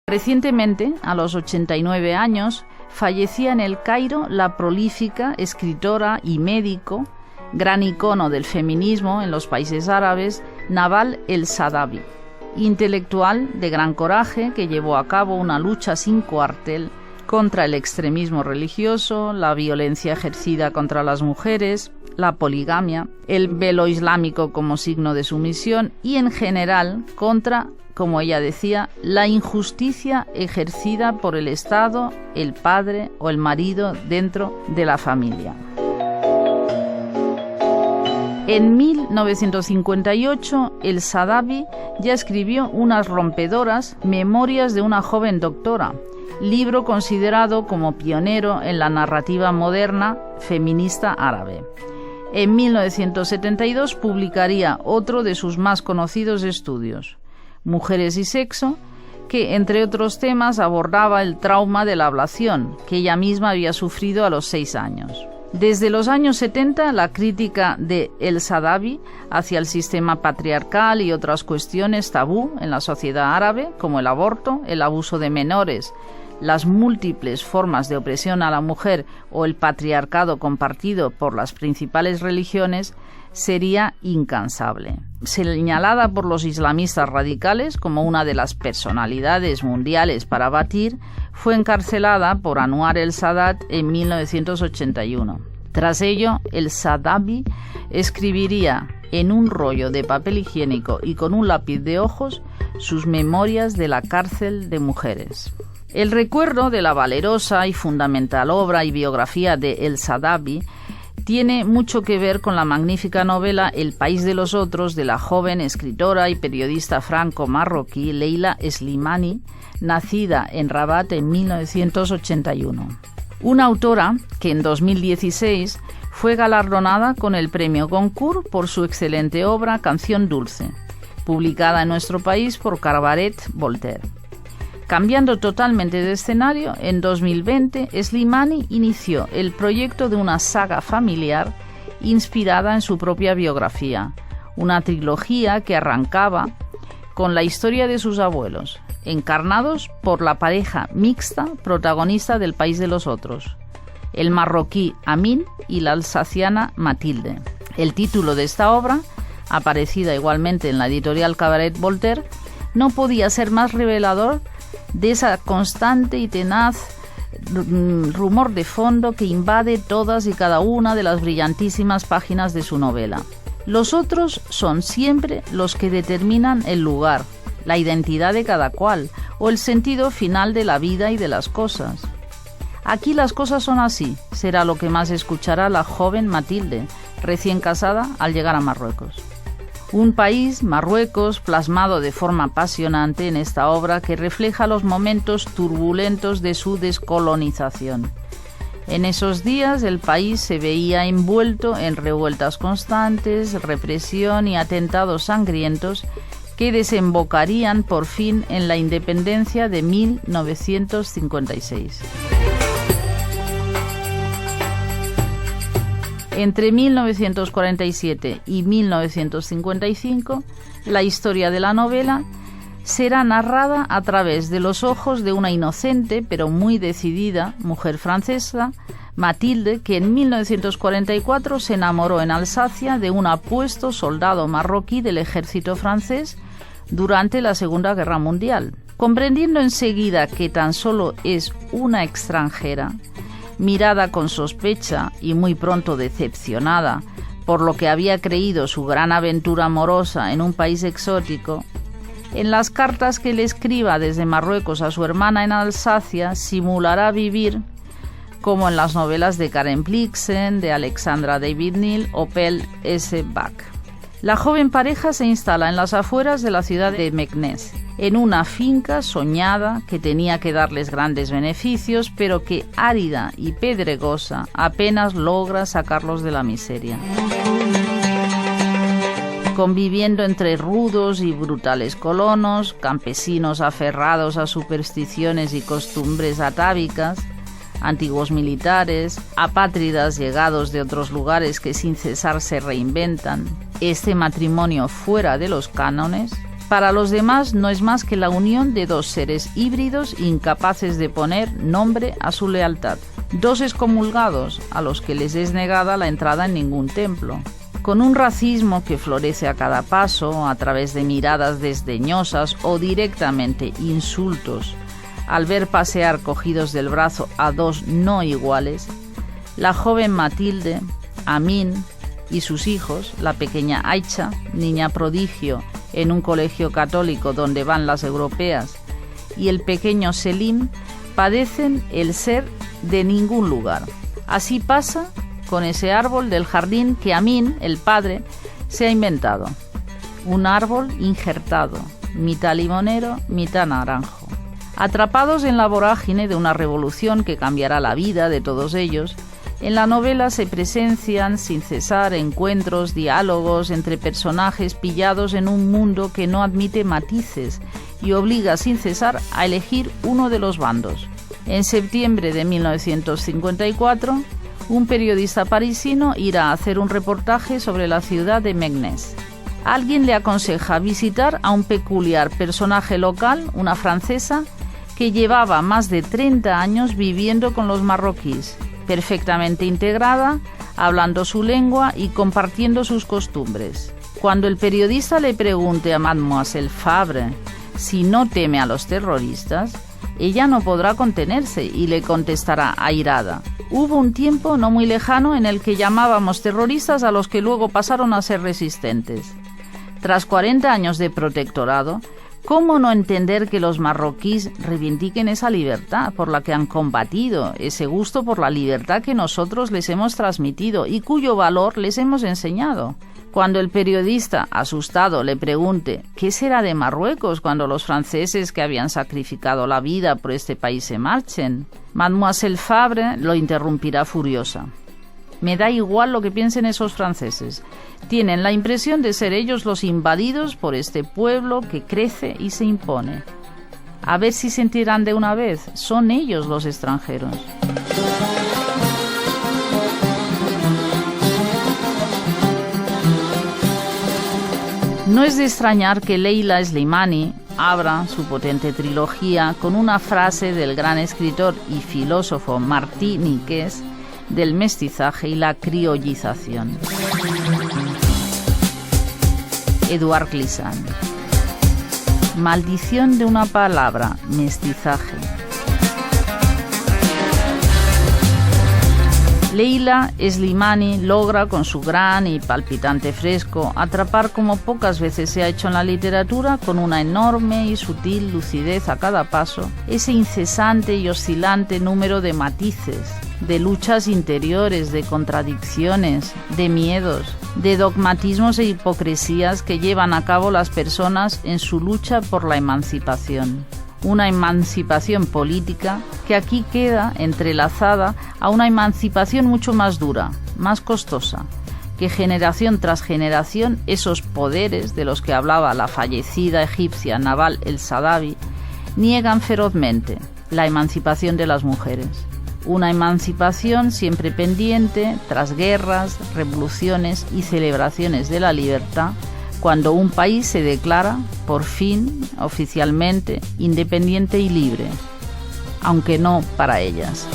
Recientemente, a los 89 años, fallecía en El Cairo la prolífica escritora y médico, gran icono del feminismo en los países árabes, Nawal el-Saadawi, intelectual de gran coraje que llevó a cabo una lucha sin cuartel contra el extremismo religioso, la violencia ejercida contra las mujeres, la poligamia, el velo islámico como signo de sumisión y, en general, contra, como ella decía, la injusticia ejercida por el Estado, el padre o el marido dentro de la familia. En 1958, el-Saadawi ya escribió unas rompedoras Memorias de una joven doctora, libro considerado como pionero en la narrativa moderna feminista árabe. En 1972 publicaría otro de sus más conocidos estudios, Mujeres y sexo, que, entre otros temas, abordaba el trauma de la ablación, que ella misma había sufrido a los 6 años. Desde los años 70, la crítica de el-Saadawi hacia el sistema patriarcal y otras cuestiones tabú en la sociedad árabe, como el aborto, el abuso de menores, las múltiples formas de opresión a la mujer o el patriarcado compartido por las principales religiones, sería incansable. Señalada por los islamistas radicales como una de las personalidades mundiales para batir, fue encarcelada por Anwar el-Sadat en 1981. Tras ello, el-Saadawi escribiría en un rollo de papel higiénico y con un lápiz de ojos sus Memorias de la cárcel de mujeres. El recuerdo de la valerosa y fundamental obra y biografía de el-Saadawi tiene mucho que ver con la magnífica novela El país de los otros de la joven escritora y periodista franco-marroquí Leila Slimani, nacida en Rabat en 1981. Una autora que en 2016 fue galardonada con el premio Goncourt por su excelente obra Canción dulce, publicada en nuestro país por Cabaret Voltaire. Cambiando totalmente de escenario, en 2020 Slimani inició el proyecto de una saga familiar inspirada en su propia biografía, una trilogía que arrancaba con la historia de sus abuelos, encarnados por la pareja mixta protagonista del país de los otros, el marroquí Amin y la alsaciana Matilde. El título de esta obra, aparecida igualmente en la editorial Cabaret Voltaire, no podía ser más revelador de esa constante y tenaz rumor de fondo que invade todas y cada una de las brillantísimas páginas de su novela. Los otros son siempre los que determinan el lugar, la identidad de cada cual o el sentido final de la vida y de las cosas. Aquí las cosas son así, será lo que más escuchará la joven Matilde, recién casada al llegar a Marruecos. Un país, Marruecos, plasmado de forma apasionante en esta obra que refleja los momentos turbulentos de su descolonización. En esos días el país se veía envuelto en revueltas constantes, represión y atentados sangrientos que desembocarían por fin en la independencia de 1956. Entre 1947 y 1955, la historia de la novela será narrada a través de los ojos de una inocente pero muy decidida mujer francesa, Matilde, que en 1944 se enamoró en Alsacia de un apuesto soldado marroquí del ejército francés durante la Segunda Guerra Mundial. Comprendiendo enseguida que tan solo es una extranjera, mirada con sospecha y muy pronto decepcionada por lo que había creído su gran aventura amorosa en un país exótico, en las cartas que le escriba desde Marruecos a su hermana en Alsacia simulará vivir como en las novelas de Karen Blixen, de Alexandra David-Néel o Pell S. Bach. La joven pareja se instala en las afueras de la ciudad de Meknès, en una finca soñada que tenía que darles grandes beneficios, pero que, árida y pedregosa, apenas logra sacarlos de la miseria. Conviviendo entre rudos y brutales colonos, campesinos aferrados a supersticiones y costumbres atávicas, antiguos militares, apátridas llegados de otros lugares que sin cesar se reinventan, este matrimonio fuera de los cánones Para los demás no es más que la unión de dos seres híbridos incapaces de poner nombre a su lealtad. Dos excomulgados a los que les es negada la entrada en ningún templo. Con un racismo que florece a cada paso, a través de miradas desdeñosas o directamente insultos, al ver pasear cogidos del brazo a dos no iguales, la joven Matilde, Amin y sus hijos, la pequeña Aicha, niña prodigio en un colegio católico donde van las europeas, y el pequeño Selim, padecen el ser de ningún lugar. Así pasa con ese árbol del jardín que Amin, el padre, se ha inventado. Un árbol injertado, mitad limonero, mitad naranjo. Atrapados en la vorágine de una revolución que cambiará la vida de todos ellos, en la novela se presencian sin cesar encuentros, diálogos entre personajes pillados en un mundo que no admite matices y obliga sin cesar a elegir uno de los bandos. En septiembre de 1954, un periodista parisino irá a hacer un reportaje sobre la ciudad de Meknès. Alguien le aconseja visitar a un peculiar personaje local, una francesa, que llevaba más de 30 años viviendo con los marroquíes, perfectamente integrada, hablando su lengua y compartiendo sus costumbres. Cuando el periodista le pregunte a Mademoiselle Fabre si no teme a los terroristas, ella no podrá contenerse y le contestará airada: hubo un tiempo no muy lejano en el que llamábamos terroristas a los que luego pasaron a ser resistentes. Tras 40 años de protectorado, ¿cómo no entender que los marroquíes reivindiquen esa libertad por la que han combatido, ese gusto por la libertad que nosotros les hemos transmitido y cuyo valor les hemos enseñado? Cuando el periodista, asustado, le pregunte ¿qué será de Marruecos cuando los franceses que habían sacrificado la vida por este país se marchen?, Mademoiselle Fabre lo interrumpirá furiosa. Me da igual lo que piensen esos franceses. Tienen la impresión de ser ellos los invadidos por este pueblo que crece y se impone. A ver si se enteran de una vez, son ellos los extranjeros. No es de extrañar que Leila Slimani abra su potente trilogía con una frase del gran escritor y filósofo martiniqués del mestizaje y la criollización. Édouard Glissant. Maldición de una palabra, mestizaje. Leila Slimani logra con su gran y palpitante fresco atrapar como pocas veces se ha hecho en la literatura, con una enorme y sutil lucidez a cada paso, ese incesante y oscilante número de matices, de luchas interiores, de contradicciones, de miedos, de dogmatismos e hipocresías que llevan a cabo las personas en su lucha por la emancipación. Una emancipación política que aquí queda entrelazada a una emancipación mucho más dura, más costosa, que generación tras generación esos poderes de los que hablaba la fallecida egipcia Nabal el Saadavi niegan ferozmente: la emancipación de las mujeres. Una emancipación siempre pendiente tras guerras, revoluciones y celebraciones de la libertad, cuando un país se declara, por fin, oficialmente, independiente y libre, aunque no para ellas.